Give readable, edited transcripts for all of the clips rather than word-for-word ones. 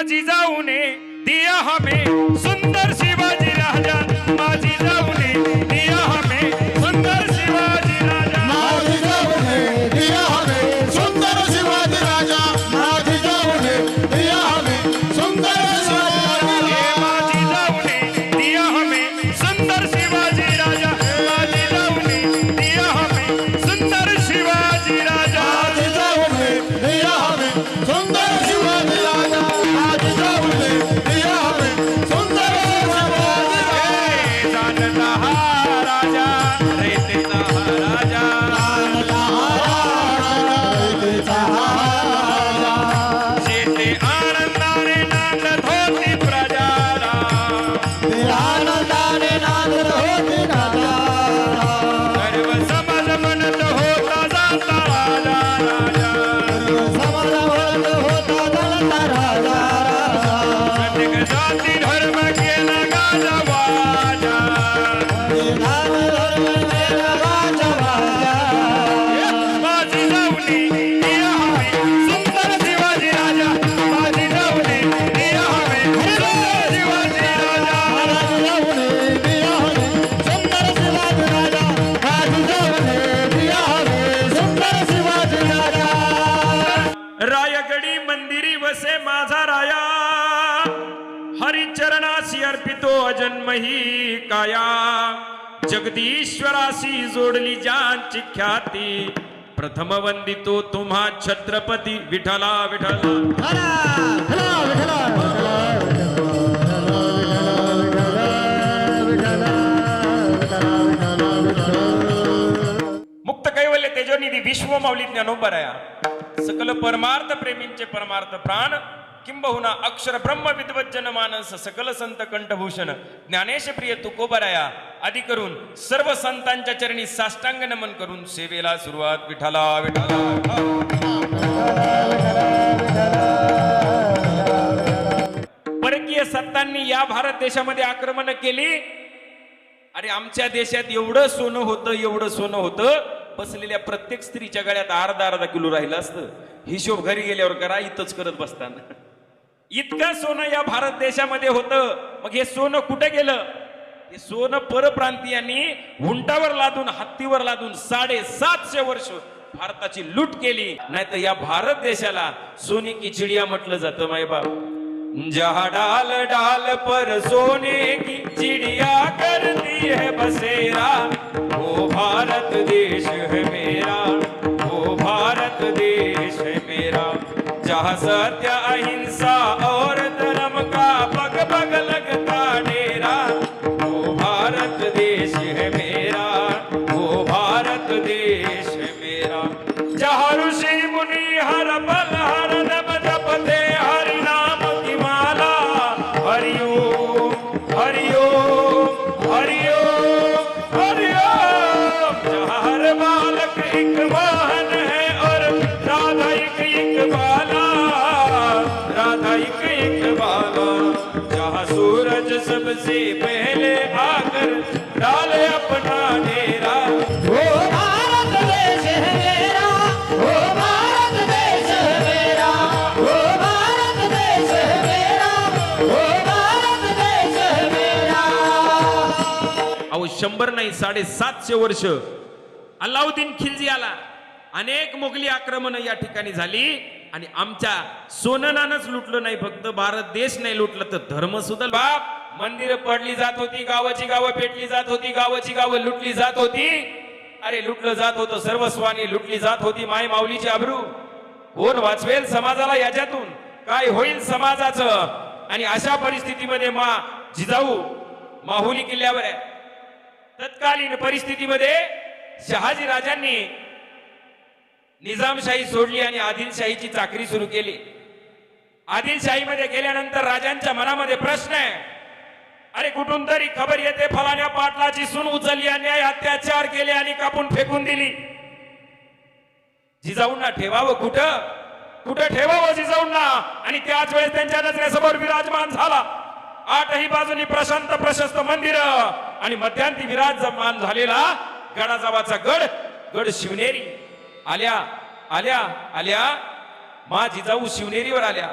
माझी जाऊने दिया हमें सुंदर शिवाजी राजा, माझी जाऊने दिया हमें सुंदर शिवाजी राजा, माझी जाऊने दिया हमें सुंदर शिवाजी राजा, माझी जाऊने दिया हमें सुंदर शिवाजी राजा, माझी जाऊने दिया हमें सुंदर शिवाजी राजा, माझी जाऊने दिया हमें सुंदर शिवाजी राजा, माझी जाऊने दिया हमें सुंदर शिवाजी राजा, माझी जाऊने दिया हमें सुंदर शिवाजी राजा, जानता हा राजा रयतेचा हा राजा, शेते आनंदाने नांदत होती प्रजाला, आनंदाने नांदत होती राजा, सर्व समाज म्हणत होता जाता राजा राजा, समाजावर होता जनता राजा, प्रत्येक जाती धर्म केला गाजा वाजा, नाम धर्म केला राजा राजा, माझी जाऊने दिया हमें सुंदर शिवाजी राजा, माझी जाऊने दिया हमें सुंदर शिवाजी राजा, माझी जाऊने दिया हमें सुंदर शिवाजी राजा, माझी जाऊने दिया हमें सुंदर शिवाजी राजा, रायगडी मंदिरी वसे माझा राया, हरिचरणासी अर्पितो अजन्मही काया, जगदीश्वराशी जोडली ज्यांची ख्याती, प्रथम वंदितो तुम्हा छत्रपती विठला विठला, हरा हरा विठला विठला मुक्त कैवल्य तेजोनिधी विश्व माऊली ज्ञानोबराया, सकल परमार्थ प्रेमींचे परमार्थ प्राण, किंबहुना अक्षर ब्रह्म विद्वत जनमानस, सकल संत कंठभूषण ज्ञानेश प्रिय तुकोबराया, आदी करून सर्व संतांच्या चरणी साष्टांग नमन करून सेवेला सुरुवात विठला विठला, परकीय सत्तांनी या भारत देशामध्ये आक्रमण केली. अरे आमच्या देशात एवढं सोनं होतं, एवढं सोनं होतं, बसलेल्या प्रत्येक स्त्रीच्या गळ्यात अर्धा किलो राहिलं असतं. हिशोब घरी गेल्यावर करा, इथंच करत बसताना इतकं सोनं या भारत देशामध्ये होतं. मग हे सोनं कुठे गेलं? हे सोनं परप्रांतीयांनी उंटावर लादून, हत्तीवर लादून 750 वर्ष भारताची लूट केली. नाही तर या भारत देशाला सोने की चिडिया म्हटलं जातं. माय बाप, जहाँ डाल डाल पर सोने की चिड़िया करती है बसेरा, वो भारत देश है मेरा, वो भारत देश है मेरा, जहाँ सत्य अहिंसा और धर्म का पग पग लगता डेरा, वो भारत देश है मेरा, वो भारत देश है मेरा, जहाँ ऋषि मुनि हर पल हर दम जपते हरि नाम की माला, हरिओम हरिओम हरिओम हरिओम, जहाँ हर बालक एक वाहन है और राधा एक बाला, राधा एक बाला, जहाँ सूरज सबसे पहले आकर डाले अपना डेरा, वो भारत देश है मेरा, वो भारत देश है मेरा, वो भारत देश है मेरा, वो भारत देश है मेरा. अहो 100 नाही 750 वर्ष अल्लाउद्दीन खिलजी आला. अनेक मोगली आक्रमण या ठिकाणी झाली आणि आमच्या सोनं नाणंच लुटलं नाही, फक्त भारत देश नाही लुटलं तर धर्म सुद्धा. बाप, मंदिर पडली जात होती, गावाची गावं पेटली जात होती, गावाची गावं लुटली जात होती. अरे लुटलं जात होतं, सर्वस्वानी लुटली जात होती माय माऊलीची आबरू. कोण वाचवेल समाजाला याच्यातून? काय होईल समाजाचं? आणि अशा परिस्थितीमध्ये जिजाऊ माहुली किल्ल्यावर आहे. तत्कालीन परिस्थितीमध्ये शहाजी राजांनी निजामशाही सोडली आणि आदिलशाहीची चाकरी सुरू केली. आदिलशाहीमध्ये गेल्यानंतर राजांच्या मनामध्ये प्रश्न आहे. अरे कुठून तरी खबर येते फलाण्या पाटलाची सून उचलली, अन्याय अत्याचार केले आणि कापून फेकून दिली. जिजाऊंना ठेवावं कुठं? कुठं ठेवावं जिजाऊंना? आणि त्याच वेळेस त्यांच्या नजरेसमोर विराजमान झाला 8ही बाजूनी प्रशांत प्रशस्त मंदिर आणि मध्यांती विराजमान झालेला गडाजावाचा गड शिवनेरी. आल्या आल्या आल्या मा जिजाऊ शिवनेरीवर आल्या.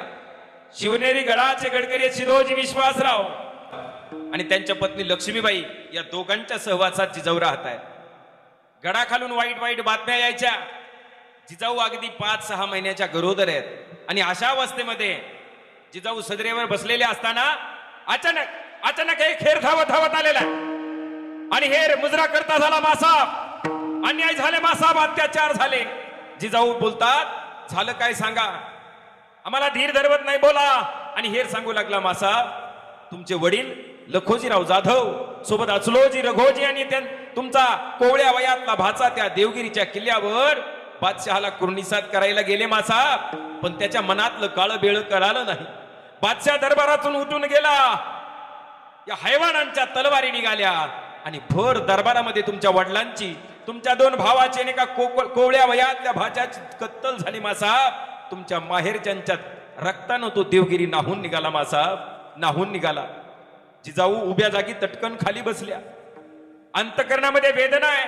शिवनेरी गडाचे गडकरी सिद्धोजी विश्वासराव आणि त्यांच्या पत्नी लक्ष्मीबाई या दोघांच्या सहवासात जिजाऊ राहत आहेत. गडाखालून वाईट वाईट बातम्या यायच्या. जिजाऊ अगदी 5-6 महिन्याच्या गरोदर आहेत आणि अशा अवस्थेमध्ये जिजाऊ सदरेवर बसलेले असताना अचानक एक हेर धावत धावत आलेला आणि हेर मुजरा करता झाला मासाब. अन्याय झाले मासाब, अत्याचार झाले. जिजाऊ बोलतात, झालं काय सांगा. आम्हाला धीर धरवत नाही, बोला. आणि हेर सांगू लागला, मासाब तुमचे वडील लखोजीराव जाधव सोबत अचलोजी रघोजी आणि तुमचा कोवळ्या वयातला भाचा त्या देवगिरीच्या किल्ल्यावर बादशहाला कुर्निसात करायला गेले मासाब. पण त्याच्या मनातलं काळं बेळ कळालं नाही. बादशाह दरबारातून उठून गेला. या हैवानांच्या तलवारी निघाल्या आणि भर दरबारामध्ये तुमच्या वडिलांची, तुमच्या 2 भावाची आणि एका कोवळ्या वयातल्या भाच्याची कत्तल झाली मासाब. तुमच्या माहेरच्यांच्यात रक्तानं तो देवगिरी नाहून निघाला मासाब, नाहून निघाला. जिजाऊ उभ्या जागी तटकन खाली बसल्या. अंतकरणामध्ये वेदना आहे.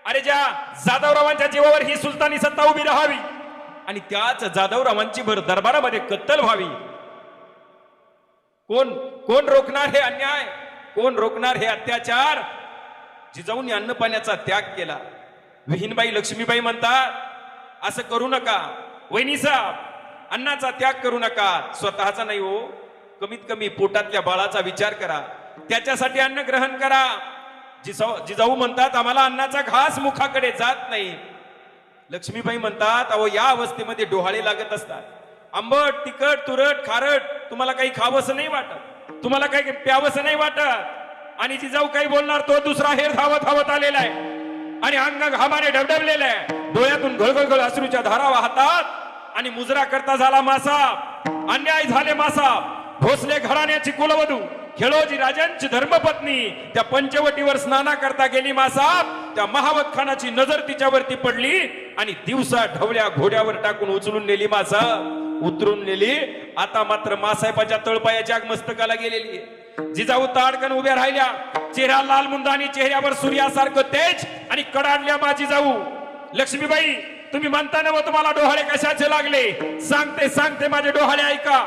अरे ज्या जाधवरावांच्या जीवावर ही सुलतानी सत्ता उभी राहावी आणि त्याच जाधवरावांची भर दरबारामध्ये कत्तल व्हावी, कोण रोखणार हे अन्याय, कोण रोखणार हे अत्याचार. जिजाऊंनी अन्न पाण्याचा त्याग केला. विहीनबाई लक्ष्मीबाई म्हणतात, असं करू नका वहिनी साहेब, अन्नाचा त्याग करू नका. स्वतःचा नाही हो, कमीत कमी पोटातल्या बाळाचा विचार करा, त्याच्यासाठी अन्न ग्रहण करा. जिजाऊ म्हणतात, आम्हाला अन्नाचा घास मुखाकडे जात नाही. लक्ष्मीबाई म्हणतात, अहो या अवस्थेमध्ये डोहाळे लागत असतात. आंबट, तिखट, तुरट, खारट तुम्हाला काही खावंसं नाही वाटत, तुम्हाला काही प्यावंसं नाही वाटत. आणि जिजाऊ काही बोलणार, तो दुसरा हेर धावत धावत आलेला आहे आणि अंग घामाने डबडबलेला आहे. डोळ्यातून गळगळ अश्रूच्या धारा वाहतात आणि मुजरा करता झाला मासाब. अन्याय झाले मासाब. भोसले घराण्याची कुलवधू खेळोजी राजांची धर्मपत्नी त्या पंचवटीवर स्नाना करता गेली मासाब. त्या महावत खानाची नजर तिच्यावरती पडली आणि दिवसा ढवळ्या घोड्यावर टाकून उचलून नेली मासाब, उतरून नेली. आता मात्र मासाहेबाच्या तळपायाच्या मस्तकाला गेलेली. जिजाऊ ताडकन उभ्या राहिल्या, चेहरा लाल मुंदानी, चेहऱ्यावर सूर्यासारखं तेज आणि कडाडल्या मा जिजाऊ. लक्ष्मीबाई तुम्ही म्हणता ना, तुम्हाला डोहाळे कशाचे लागले, सांगते माझे डोहाळे ऐका.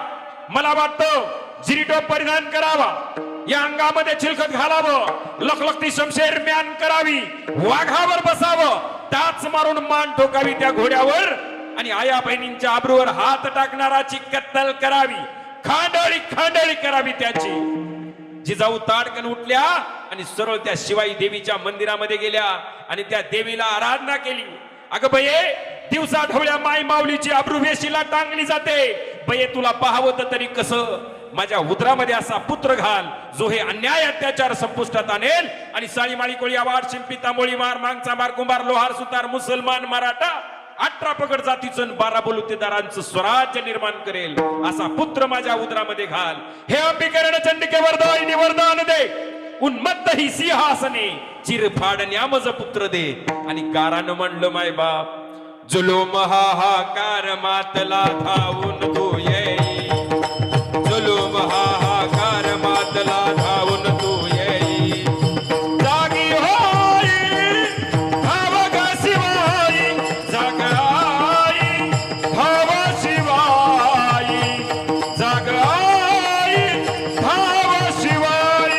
मला वाटतं जिरीटोप परिधान करावा, या अंगामध्ये चिलखत घालावं, लखलखती शमशेर म्यान करावी, वाघावर बसावं, टाच मारून मान ठोकावी त्या घोड्यावर आणि आया बहिणींच्या आबरूवर हात टाकणाराची कत्तल करावी, खांडळी करावी त्याची. जिजाऊ ताडकन उठल्या आणि सरळ त्या शिवाई देवीच्या मंदिरामध्ये गेल्या आणि त्या देवीला आराधना केली. अगं बये, दिवसा ढवळ्या माय माऊलीची आबरू वेशीला टांगली जाते. बये तुला पाहावं तरी कसं, माझ्या उदरामध्ये असा पुत्र घाल जो हे अन्याय अत्याचार संपुष्टात आणेल आणि साळी माळी कोळी आवाड शिंपी तांबोळी मार मांगचा मार कुंभार लोहार सुतार मुसलमान मराठा 18 पगड जातीचं 12 बलुतेदारांचं स्वराज्य निर्माण करेल असा पुत्र माझ्या उदरामध्ये घाल. हे अंबिकरण चंडिके वरदायिनी वरदान दे, उन्मत्त ही सिंहासने चिर फाडण्या मज पुत्र दे. आणि गारानं म्हणलं माय बाप, जुलूम हाहाकार मातला धावून तू येई, जुलूम हाहाकार मातला धावून तू येई. जागी होई धाव ग शिवाई, जाग आई धाव शिवाई, जाग आई धाव शिवाई.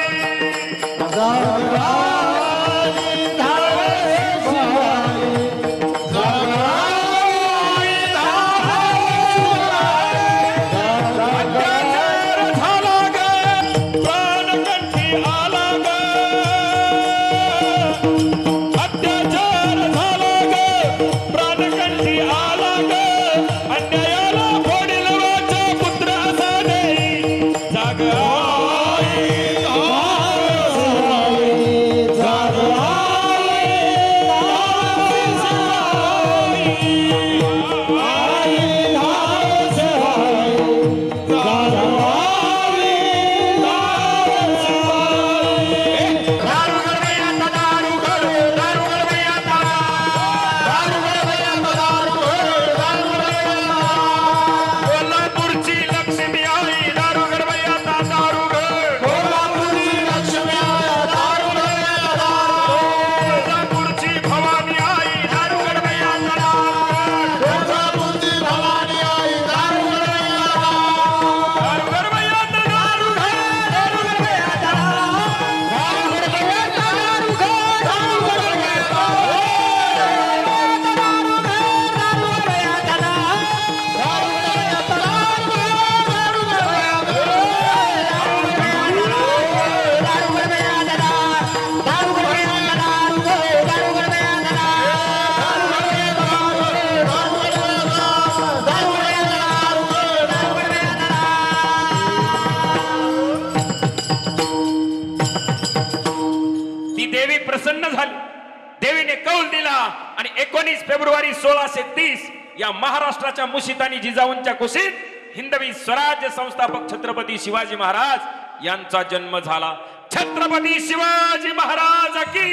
19 फेब्रुवारी 1630 या महाराष्ट्राच्या मुशीत आणि जिजाऊंच्या कुशीत हिंदवी स्वराज्य संस्थापक छत्रपती शिवाजी महाराज यांचा जन्म झाला. छत्रपती शिवाजी महाराज की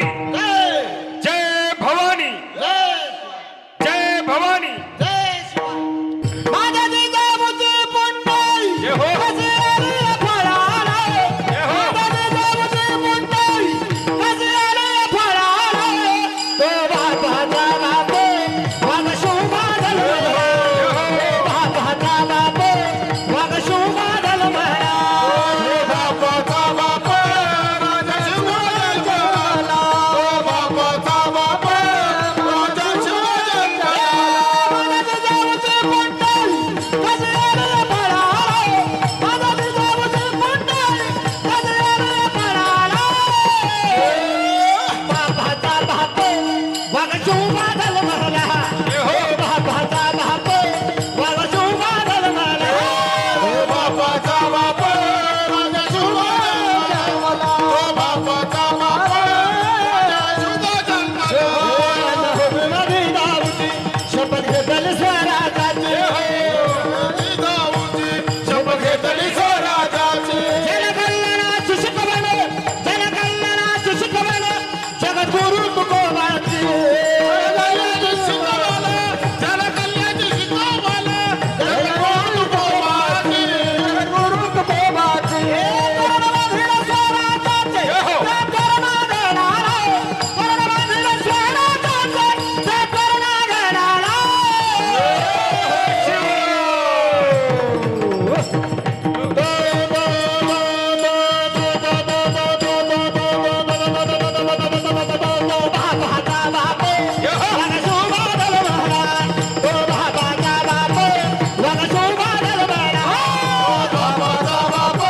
जय भवानी, जय भवानी. माझ्या जिजाऊची पुंडली जय हो. हसलेली फळाला. जय हो. माझ्या जिजाऊची पुंडली हसलेली फळाला. तो बापाचा बाप वाघ शोभादल म्हणा. तो बापाचा बाप वाघ शोभादल म्हणा. बापाचा बाप राजा शिवजन्माला. बापाचा बाप राजा शिवजन्माला. माझ्या जिजाऊची पुंडली हसलेली फळाला. माझ्या जिजाऊची पुंडली हसलेली फळाला. बापाचा बाप वाघ शोभादल म्हणा. बापाचा बाप वाघ शोभादल म्हणा. बापाचा बाप राजा शिवजन्माला. बापाचा बाप राजा शिवजन्माला. शपथ घेतली स्वराजाची. जिजाऊची शपथ घेतली स्वराज्याची. जनकल्याणाची शिकवण, जनकल्याणाची शिकवण, जगद्गुरु तुकोबाची. जगकल्याणाची शिकवण, जगकल्याणाची शिकवण, जगद्गुरु तुकोबाची. जगद्गुरु तुकोबाची. कर्णबांधील स्वराजाचे, ते करुणा देणारा. कर्णबांधील स्वराजाचे, ते करुणा देणारा. बापाचा बाप वाघ शोभादल म्हणा. तो बापाचा बाप वाघ शोभादल म्हणा. बापाचा बाप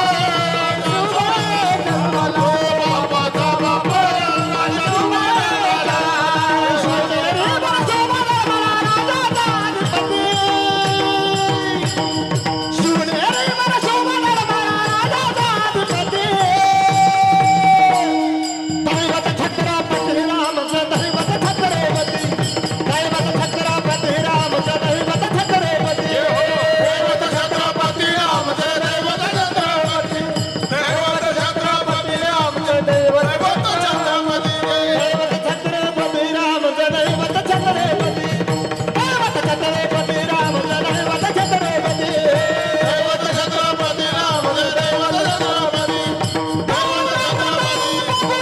शिवजन्माला. बापाचा बाप राजा शिवजन्माला. शिवनेरी मला शोभादल म्हणा राजाचा अधिपती. शिवनेरी मला शोभादल म्हणा राजाचा अधिपती. दैवत छत्रपती रामचं दैवत छत्रपती. दैवत छत्रपती रामचं दैवत छत्रपती. दैवत छत्रपती आमचे दैवत छत्रपती. दैवत छत्रपती आमचे दैवत छत्रपती. दैवत छत्रपती रामचं दैवत छत्रपती. दैवत छत्रपती रामचं दैवत छत्रपती. दैवत छत्रपती आमचे दैवत छत्रपती. दैवत छत्रपती,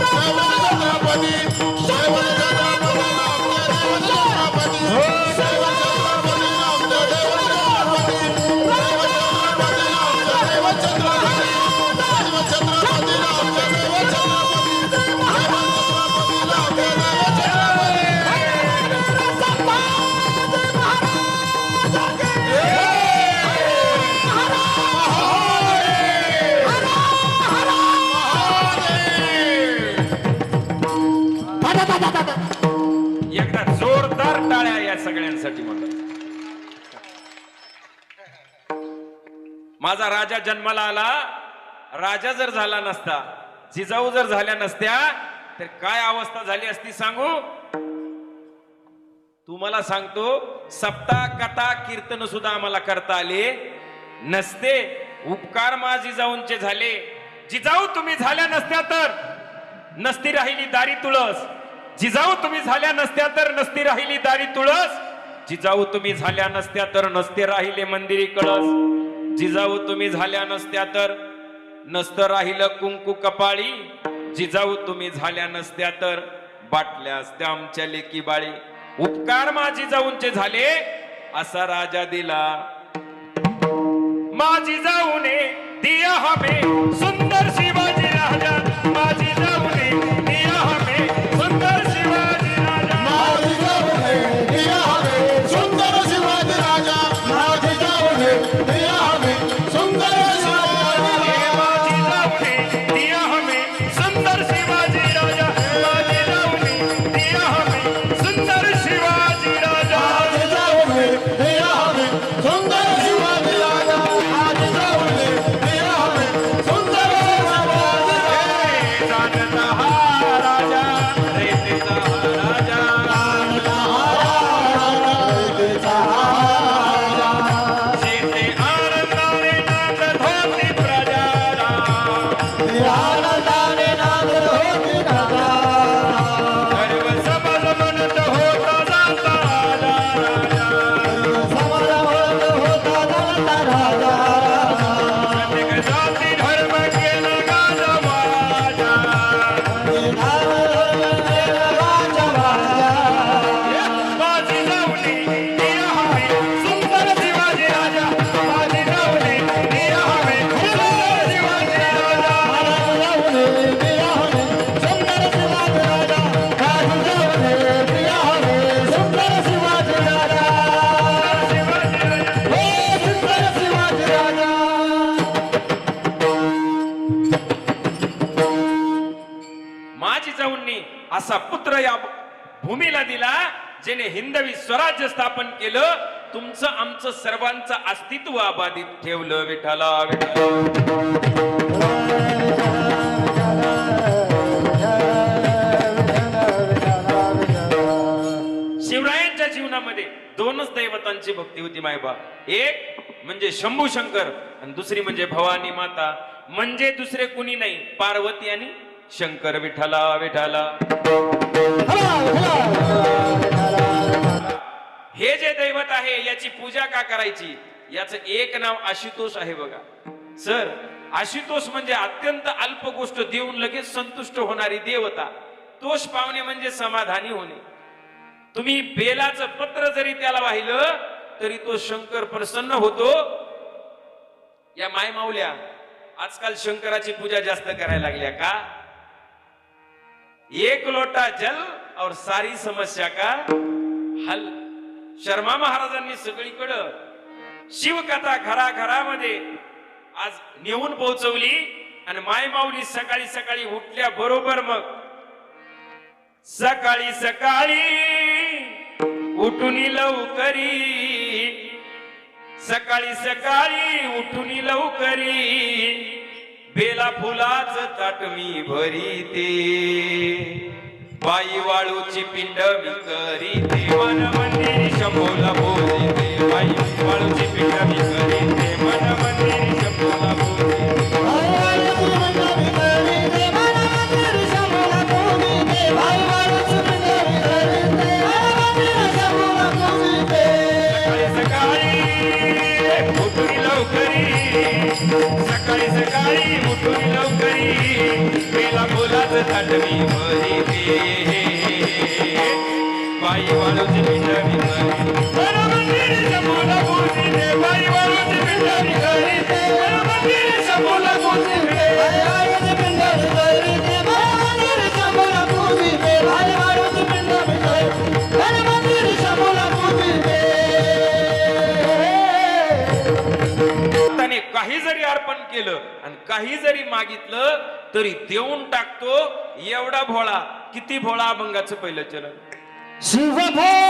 दैवत छत्रपती. दैवत छत्रपती आमचे दैवत छत्रपती. दैवत छत्रपती आमचे दैवत छत्रपती. दैवत छत्रपती आमचे दैवत छत्रपती. दैवत छत्रपती आमचे दैवत छत्रपती. दैवत छत्रपती एकदा जोरदार टाळ्या या सगळ्यांसाठी म्हणलं. माझा राजा जन्माला आला. राजा जर झाला नसता, जिजाऊ जर झाल्या नसत्या, तर काय अवस्था झाली असती सांगू? तुम्हाला सांगतो, सप्ताह कथा कीर्तन सुद्धा आम्हाला करता आले नसते. उपकार मा जिजाऊंचे झाले. जिजाऊ तुम्ही झाल्या नसत्या तर नसती राहिली दारी तुळस. जिजाऊ तुम्ही झाल्या नसत्या तर नसती राहिली दारी तुळस. जिजाऊ तुम्ही झाल्या नसत्या तर नसते राहिले मंदिरी कळस. जिजाऊ तुम्ही झाल्या नसत्या तर नसतं राहिलं कुंकू कपाळी. जिजाऊ तुम्ही झाल्या नसत्या तर बाटल्या असत्या आमच्या लेकी बाळी. उपकार मा जिजाऊंचे झाले असा राजा दिला. मा जिजाऊने दिया हमें सुंदर शिवाजी राजा. मा जिजाऊने दिया हमें सुंदर शिवाजी राजा. माझी जाऊने दिया हमें सुंदर शिवाजी राजा. माझी जाऊने दिया हमें सुंदर शिवाजी राजा. मा जिजाऊने दिया हमें सुंदर शिवाजी राजा. मा जिजाऊने दिया हमें सुंदर शिवाजी राजा. माझी जाऊने दिया हमें सुंदर शिवाजी राजा. माझी जाऊने दिया हमें सुंदर शिवाजी राजा. जानता हा राजा, रेतेचा हा राजा. राजा असा पुत्र या भूमीला दिला जेने हिंदवी स्वराज्य स्थापन केलं, तुमचं आमचं सर्वांचं अस्तित्व अबाधित ठेवलं. विठ्ठला विठ्ठला. शिवरायांच्या जीवनामध्ये दोनच दैवतांची भक्ती होती मायबा. एक म्हणजे शंभू शंकर आणि दुसरी म्हणजे भवानी माता. म्हणजे दुसरे कुणी नाही, पार्वती आणि शंकर. विठ्ठला विठ्ठला. हे जे दैवत आहे याची पूजा का करायची, याचं एक नाव आशुतोष आहे बघा. सर, आशुतोष म्हणजे अत्यंत अल्प गोष्ट देऊन लगेच संतुष्ट होणारी देवता. तोष पावणे म्हणजे समाधानी होणे. तुम्ही बेलाचं पत्र जरी त्याला वाहिलं तरी तो शंकर प्रसन्न होतो. या मायमाऊल्या आजकाल शंकराची पूजा जास्त करायला लागल्या का? एक लोटा जल और सारी समस्या का हल. शर्मा महाराजांनी सगळीकडं शिवकथा घराघरामध्ये आज नेऊन पोहोचवली. आणि मायमाऊली सकाळी सकाळी उठल्या बरोबर मग सकाळी सकाळी उठून लवकरी, सकाळी सकाळी उठून लवकरी, बेला फुलाच ताट मी भरीते, बाई वाळूची पिंड मी करीते, मन मंदिरी शंभूला बोलते, बाई वाळूची पिंड मी करीते, मन मंदिरी शंभूला बोलते. सकाळी सकाळी उठून लवकरी, बेला फुलाचं ताट मी भरीते, बाई वाळूची पिंड मी करीते, मन मंदिरी शंभूला बोलते, बाई वाळूची पिंड मी करीते, मन मंदिरी शंभूला बोलते. काही जरी अर्पण केलं आणि काही जरी मागितलं तरी देऊन टाकतो. एवढा भोळा, किती भोळा. अभंगाचं पहिलं चरण. शिव भोळा